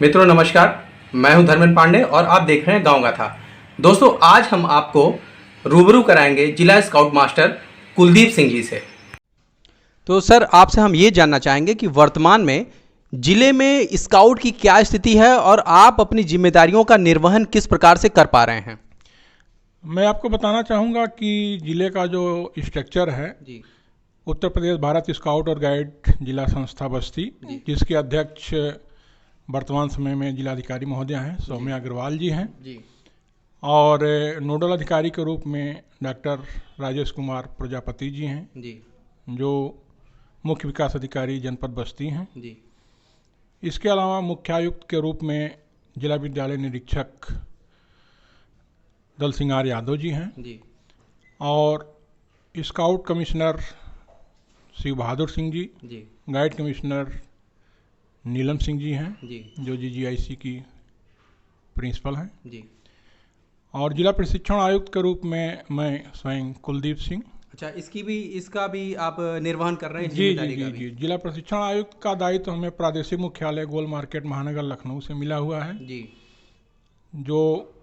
मित्रों नमस्कार, मैं हूं धर्मेंद्र पांडे और आप देख रहे हैं गांव गाथा। दोस्तों आज हम आपको रूबरू कराएंगे जिला स्काउट मास्टर कुलदीप सिंह जी से। तो सर आपसे हम ये जानना चाहेंगे कि वर्तमान में जिले में स्काउट की क्या स्थिति है और आप अपनी जिम्मेदारियों का निर्वहन किस प्रकार से कर पा रहे हैं। मैं आपको बताना चाहूँगा कि जिले का जो स्ट्रक्चर है जी उत्तर प्रदेश भारत स्काउट और गाइड जिला संस्था बस्ती, जिसके अध्यक्ष वर्तमान समय में जिलाधिकारी महोदय हैं सौम्या अग्रवाल जी हैं जी और नोडल अधिकारी के रूप में डॉक्टर राजेश कुमार प्रजापति जी हैं जी जो मुख्य विकास अधिकारी जनपद बस्ती हैं। जी इसके अलावा मुख्यायुक्त के रूप में जिला विद्यालय निरीक्षक दल सिंगार यादव जी हैं जी और स्काउट कमिश्नर शिव बहादुर सिंह जी, जी गाइड कमिश्नर नीलम सिंह जी हैं जी जो GGIC की प्रिंसिपल हैं जी। और जिला प्रशिक्षण आयुक्त के रूप में मैं स्वयं कुलदीप सिंह। अच्छा, इसका भी आप निर्वहन कर रहे हैं जी जी जिम्मेदारी जी का भी? जी जिला प्रशिक्षण आयुक्त का दायित्व हमें प्रादेशिक मुख्यालय गोल मार्केट महानगर लखनऊ से मिला हुआ है, जी जो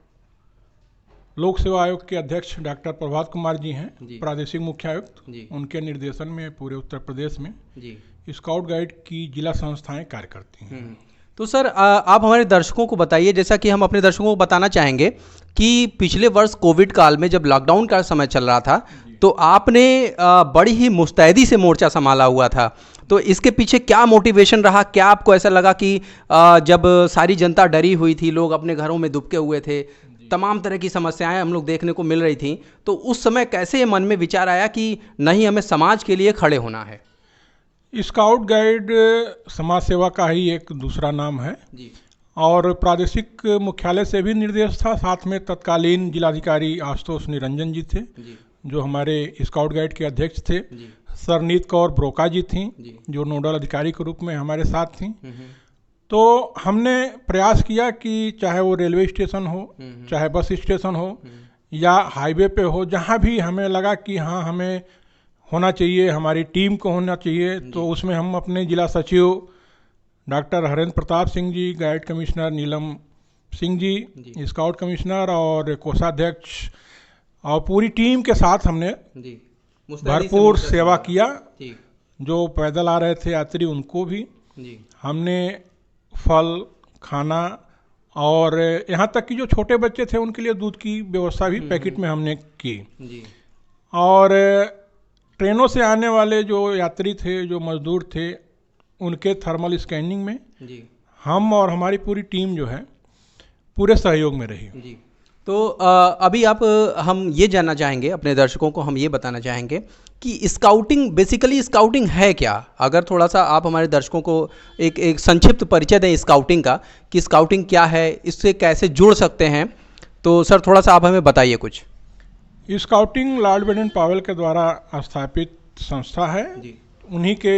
लोक सेवा आयोग के अध्यक्ष डॉक्टर प्रभात कुमार जी हैं जी। प्रादेशिक मुख्यायुक्त। जी उनके निर्देशन में पूरे उत्तर प्रदेश में जी। स्काउट गाइड की जिला संस्थाएं कार्य करती हैं। तो सर आप हमारे दर्शकों को बताइए, जैसा कि हम अपने दर्शकों को बताना चाहेंगे कि पिछले वर्ष कोविड काल में जब लॉकडाउन का समय चल रहा था तो आपने बड़ी ही मुस्तैदी से मोर्चा संभाला हुआ था। तो इसके पीछे क्या मोटिवेशन रहा? क्या आपको ऐसा लगा कि जब सारी जनता डरी हुई थी, लोग अपने घरों में दुबके हुए थे, तमाम तरह की समस्याएं हम लोग देखने को मिल रही थी, तो उस समय कैसे मन में विचार आया कि नहीं, हमें समाज के लिए खड़े होना है? स्काउट गाइड समाज सेवा का ही एक दूसरा नाम है जी और प्रादेशिक मुख्यालय से भी निर्देश था। साथ में तत्कालीन जिलाधिकारी आशुतोष निरंजन जी थे जी जो हमारे स्काउट गाइड के अध्यक्ष थे। जी सरनीत कौर ब्रोका जी थीं जी। जो नोडल अधिकारी के रूप में हमारे साथ थीं। तो हमने प्रयास किया कि चाहे वो रेलवे स्टेशन हो, चाहे बस स्टेशन हो या हाईवे पे हो, जहाँ भी हमें लगा कि हाँ हमें होना चाहिए, हमारी टीम को होना चाहिए, तो उसमें हम अपने जिला सचिव doctor Harendra Pratap Singh ji, guide commissioner नीलम सिंह जी, स्काउट कमिश्नर और कोषाध्यक्ष और पूरी टीम के साथ हमने जी भरपूर सेवा किया। जी जो पैदल आ रहे थे यात्री उनको भी जी हमने फल, खाना और यहाँ तक कि जो छोटे बच्चे थे उनके लिए दूध की व्यवस्था भी पैकेट में हमने की। जी और ट्रेनों से आने वाले जो यात्री थे, जो मजदूर थे, उनके थर्मल स्कैनिंग में जी हम और हमारी पूरी टीम जो है पूरे सहयोग में रही। जी। तो अभी हम ये जानना चाहेंगे, अपने दर्शकों को हम ये बताना चाहेंगे कि स्काउटिंग, बेसिकली स्काउटिंग है क्या? अगर थोड़ा सा आप हमारे दर्शकों को एक संक्षिप्त परिचय दें स्काउटिंग का, कि स्काउटिंग क्या है, इससे कैसे जुड़ सकते हैं, तो सर थोड़ा सा आप हमें बताइए कुछ। स्काउटिंग लॉर्ड बेडन पावेल के द्वारा स्थापित संस्था है। जी उन्हीं के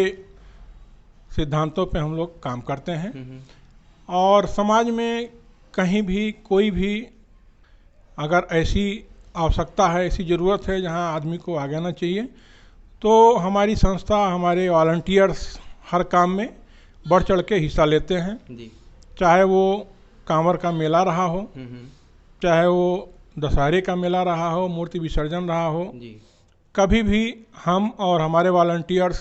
सिद्धांतों पे हम लोग काम करते हैं और समाज में कहीं भी कोई भी अगर ऐसी आवश्यकता है, ऐसी ज़रूरत है जहां आदमी को आगे आना चाहिए, तो हमारी संस्था, हमारे वॉलंटियर्स हर काम में बढ़ चढ़ के हिस्सा लेते हैं। जी चाहे वो कांवर का मेला रहा हो, चाहे वो दशहरे का मेला रहा हो, मूर्ति विसर्जन रहा हो, जी कभी भी हम और हमारे वॉलंटियर्स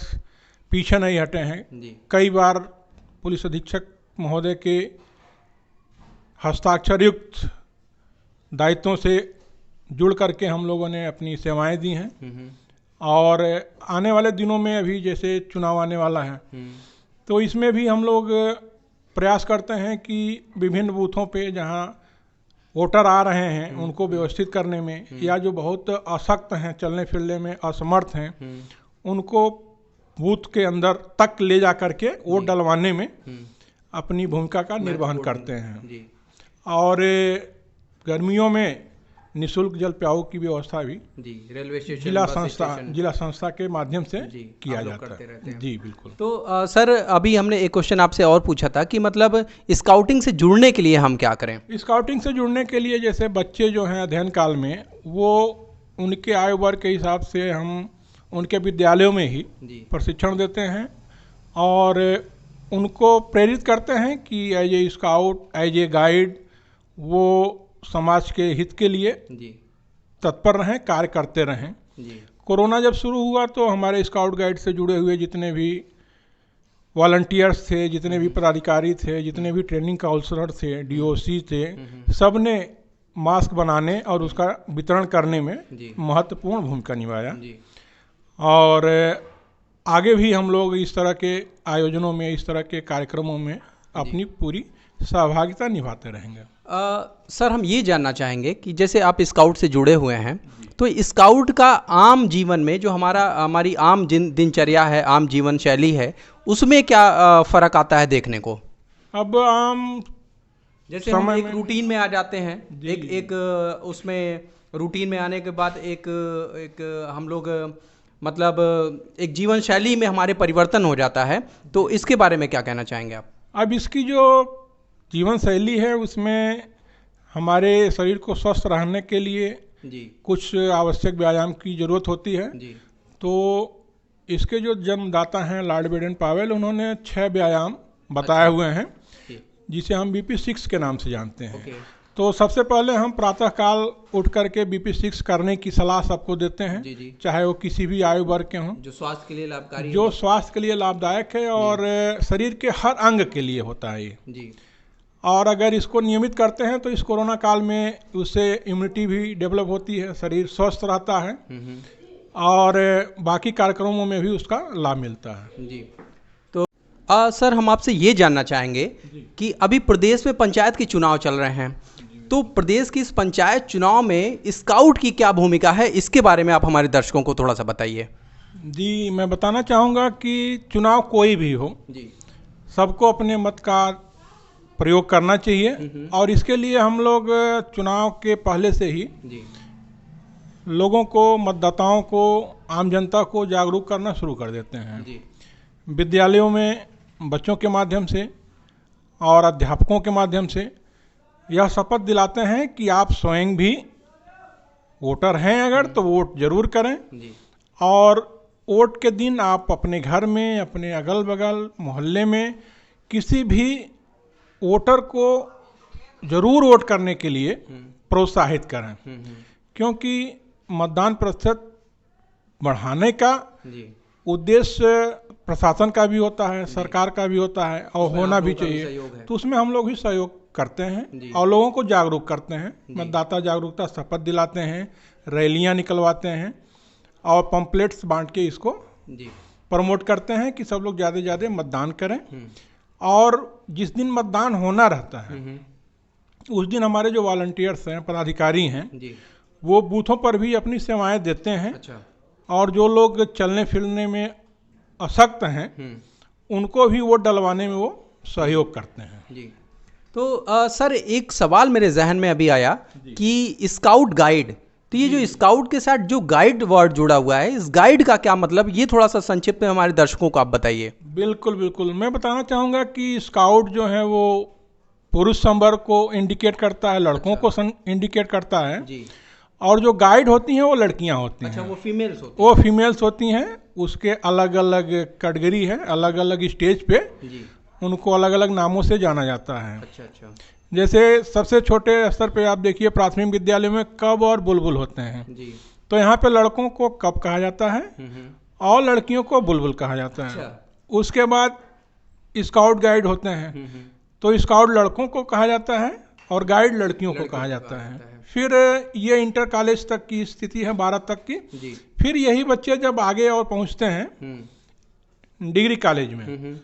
पीछे नहीं हटे हैं। जी कई बार पुलिस अधीक्षक महोदय के हस्ताक्षर युक्त दायित्वों से जुड़ करके हम लोगों ने अपनी सेवाएं दी हैं और आने वाले दिनों में अभी जैसे चुनाव आने वाला है तो इसमें भी हम लोग प्रयास करते हैं कि विभिन्न बूथों पे जहां वोटर आ रहे हैं उनको व्यवस्थित करने में, या जो बहुत अशक्त हैं, चलने फिरने में असमर्थ हैं, उनको बूथ के अंदर तक ले जा करके वोट डलवाने में अपनी भूमिका का निर्वहन करते हैं। जी और गर्मियों में निःशुल्क जल प्याऊ की व्यवस्था भी जी रेलवे स्टेशन, जिला संस्था के माध्यम से जी किया आप लोग जाता करते रहते है। हैं। जी बिल्कुल। तो सर अभी हमने एक क्वेश्चन आपसे और पूछा था कि मतलब स्काउटिंग से जुड़ने के लिए हम क्या करें? स्काउटिंग से जुड़ने के लिए जैसे बच्चे जो हैं अध्ययन काल में, वो उनके आयु वर्ग के हिसाब से हम उनके विद्यालयों में ही जी प्रशिक्षण देते हैं और उनको प्रेरित करते हैं कि as a scout, as a guide वो समाज के हित के लिए जी तत्पर रहें, कार्य करते रहें। जी कोरोना जब शुरू हुआ तो हमारे स्काउट गाइड से जुड़े हुए जितने भी वॉलंटियर्स थे, जितने भी पदाधिकारी थे, जितने भी ट्रेनिंग काउंसलर थे, डीओसी थे, सब ने मास्क बनाने और उसका वितरण करने में जी महत्वपूर्ण भूमिका निभाया। जी और आगे भी हम लोग इस तरह के आयोजनों में, इस तरह के कार्यक्रमों में अपनी पूरी सहभागिता निभाते रहेंगे। सर हम ये जानना चाहेंगे कि जैसे आप स्काउट से जुड़े हुए हैं, तो स्काउट का आम जीवन में जो हमारी आम दिनचर्या है, आम जीवन शैली है, उसमें क्या फ़र्क आता है देखने को? अब आम जैसे हम समय एक में- रूटीन में आ जाते हैं, जी, एक उसमें रूटीन में आने के बाद एक हम लोग मतलब एक जीवन शैली में हमारे परिवर्तन हो जाता है, तो इसके बारे में क्या कहना चाहेंगे आप? अब इसकी जो जीवन शैली है उसमें हमारे शरीर को स्वस्थ रहने के लिए जी कुछ आवश्यक व्यायाम की ज़रूरत होती है। जी तो इसके जो जन्मदाता हैं लॉर्ड बेडन पावेल, उन्होंने 6 व्यायाम बताए हुए हैं जी जिसे हम BP6 के नाम से जानते हैं। ओके तो सबसे पहले हम प्रातःकाल उठ करके BP6 करने की सलाह सबको देते हैं, जी जी चाहे वो किसी भी आयु वर्ग के हों, जो स्वास्थ्य के लिए लाभकारी जो स्वास्थ्य के लिए लाभदायक है और शरीर के हर अंग के लिए होता है ये। है। जी और अगर इसको नियमित करते हैं तो इस कोरोना काल में उससे इम्यूनिटी भी डेवलप होती है, शरीर स्वस्थ रहता है और बाकी कार्यक्रमों में भी उसका लाभ मिलता है। जी तो सर हम आपसे ये जानना चाहेंगे कि अभी प्रदेश में पंचायत के चुनाव चल रहे हैं, तो प्रदेश की इस पंचायत चुनाव में स्काउट की क्या भूमिका है, इसके बारे में आप हमारे दर्शकों को थोड़ा सा बताइए। जी, मैं बताना चाहूँगा कि चुनाव कोई भी हो, जी सबको अपने मत का प्रयोग करना चाहिए और इसके लिए हम लोग चुनाव के पहले से ही जी लोगों को, मतदाताओं को, आम जनता को जागरूक करना शुरू कर देते हैं। जी विद्यालयों में बच्चों के माध्यम से और अध्यापकों के माध्यम से यह शपथ दिलाते हैं कि आप स्वयं भी वोटर हैं अगर तो वोट जरूर करें जी और वोट के दिन आप अपने घर में, अपने अगल बगल मोहल्ले में किसी भी वोटर को जरूर वोट करने के लिए प्रोत्साहित करें, क्योंकि मतदान प्रतिशत बढ़ाने का जी उद्देश्य प्रशासन का भी होता है, सरकार का भी होता है और उसमें होना आप भी लोगों का भी चाहिए। सहयोग है। तो उसमें हम लोग भी सहयोग करते जी। हैं और लोगों को जागरूक करते हैं, मतदाता जागरूकता शपथ दिलाते हैं, रैलियां निकलवाते हैं और पंपलेट्स बांट के इसको जी प्रमोट करते हैं कि सब लोग ज़्यादा से ज़्यादा मतदान करें। और जिस दिन मतदान होना रहता है उस दिन हमारे जो वॉलंटियर्स हैं, पदाधिकारी हैं, जी वो बूथों पर भी अपनी सेवाएं देते हैं अच्छा और जो लोग चलने फिरने में अशक्त हैं उनको भी वोट डलवाने में वो सहयोग करते हैं। जी तो सर एक सवाल मेरे जहन में अभी आया कि स्काउट गाइड, तो ये जो स्काउट के साथ जो गाइड वर्ड जुड़ा हुआ है, इस गाइड का क्या मतलब, ये थोड़ा सा संक्षिप्त में हमारे दर्शकों को आप बताइए। बिल्कुल बिल्कुल, मैं बताना चाहूँगा कि स्काउट जो है वो पुरुष संवर्ग को इंडिकेट करता है, लड़कों को इंडिकेट करता है जी और जो गाइड होती हैं वो लड़कियां होती अच्छा, हैं, वो फीमेल्स होती वो फीमेल्स होती हैं। उसके अलग अलग कैटेगरी है, अलग अलग स्टेज पे हैं जी उनको अलग अलग नामों से जाना जाता है। अच्छा अच्छा जैसे सबसे छोटे स्तर पे आप देखिए प्राथमिक विद्यालय में कब और बुलबुल होते हैं, जी तो यहाँ पे लड़कों को कब कहा जाता है और लड़कियों को बुलबुल कहा जाता है। अच्छा उसके बाद स्काउट गाइड होते हैं, तो स्काउट लड़कों को कहा जाता है और गाइड लड़कियों को कहा जाता है। फिर ये इंटर कॉलेज तक की स्थिति है, 12 तक की। जी फिर यही बच्चे जब आगे और पहुंचते हैं डिग्री कॉलेज में,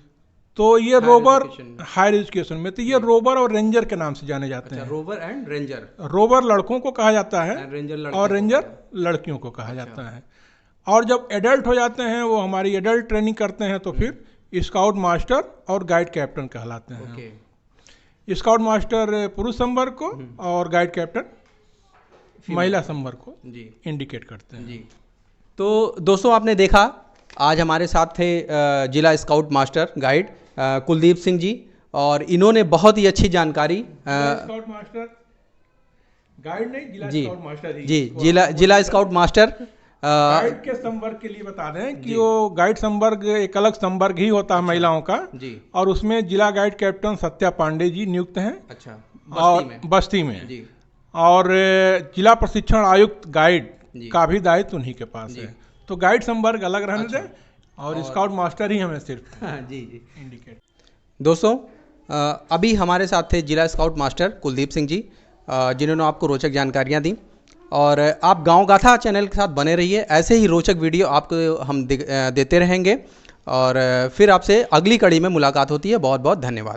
तो ये रोबर हायर एजुकेशन में, तो ये रोबर और रेंजर के नाम से जाने जाते हैं। रोवर एंड रेंजर, रोबर लड़कों को कहा जाता है रेंजर और रेंजर लड़कियों को कहा जाता है। और जब एडल्ट हो जाते हैं, वो हमारी एडल्ट ट्रेनिंग करते हैं, तो फिर स्काउट मास्टर और गाइड कैप्टन कहलाते हैं। ओके स्काउट मास्टर पुरुष संवर्ग को और गाइड कैप्टन महिला संवर्ग को जी इंडिकेट करते हैं। जी तो दोस्तों आपने देखा, आज हमारे साथ थे जिला scout master guide Kuldeep Singh ji, और इन्होंने बहुत ही अच्छी जानकारी स्काउट मास्टर गाइड नहीं, जिला जी स्काउट मास्टर ही। जी जिला स्काउट मास्टर गाइड के संवर्ग के लिए बता दें कि वो गाइड संवर्ग एक अलग संवर्ग ही होता है महिलाओं का जी। और उसमें जिला गाइड कैप्टन सत्या पांडे जी नियुक्त हैं। अच्छा, और बस्ती में जी। और जिला प्रशिक्षण आयुक्त गाइड जी। का भी दायित्व उन्हीं के पास है। तो गाइड संवर्ग अलग रहने दें और स्काउट मास्टर ही हमें सिर्फ जी जी इंडिकेट। दोस्तों, अभी हमारे साथ थे जिला स्काउट मास्टर कुलदीप सिंह जी, जिन्होंने आपको रोचक जानकारियां दी। और आप गांव गाथा चैनल के साथ बने रहिए, ऐसे ही रोचक वीडियो आपको हम देते रहेंगे। और फिर आपसे अगली कड़ी में मुलाकात होती है। बहुत बहुत धन्यवाद।